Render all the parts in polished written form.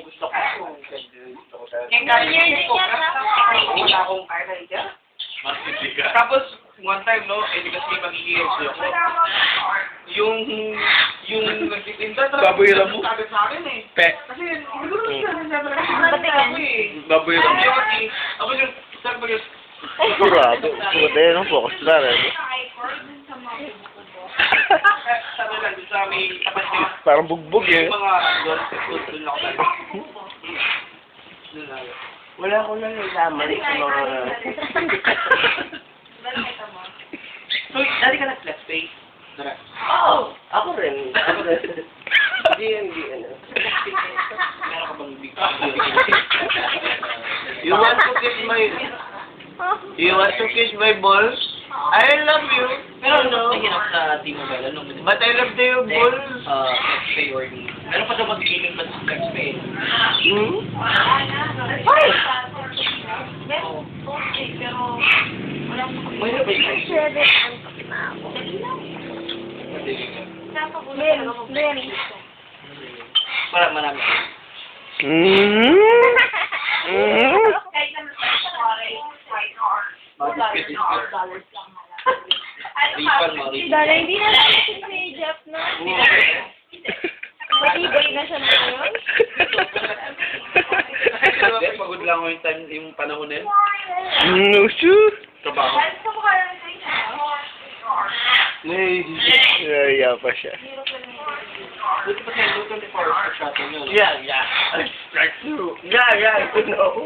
gusto ko. Gusto ko talaga. Hindi akong kaya. Tapos, one time, no, di kasi mag-i-ESG ako. Yung nagtitinda talaga. Baboy mo? Sabi sa akin eh. Pe. Kasi, hindi ko naman siya talaga ako eh. Baboy mo? Tapos yung, sabi ko yung, Sigurado. Sigurado yun ang focus na rin. sabi lang, sa may tapat niya. Parang bugbog eh. Yung mga, doon ako talaga. Doon lang. Wala akong nalalaman sa mga... So, dati ka nag-flex pay? Oo! Ako rin. Hindi, ano. Meron ka bang big You want to kiss my... You want to kiss my balls? I love you. Pero no. Nahinap sa T-Mobile, ano? But I love your balls. Flex pay or hindi. Meron pa daw mag-gaining ba sa flex pay? Hmm? Mayroon ba yun? Para marami. Dala, hindi na natin si Jeff na. Matibay na siya ngayon. Hindi, pagod lang ako yung time, yung panahon na yun. No, sure. Trabaho. Naya pa siya. Buti pa sa'yo, 24 hours per shuttle yun. Yeah. Strike through. Yeah, you know.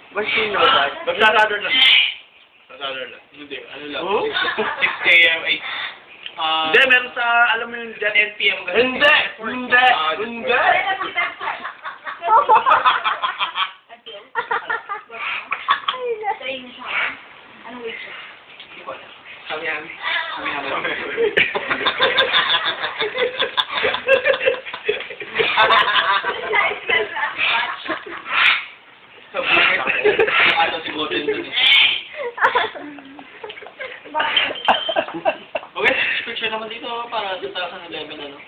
But you know that. Magsasadar lang. Magsasadar lang. Hindi, ano lang. Hmm? 6 a.m., 8. Hindi, meron sa, alam mo yung dyan NPM. Hindi! Kami naman. Sa buhay, ano si Golden dun eh. Okay, picture naman dito para 2011 ano.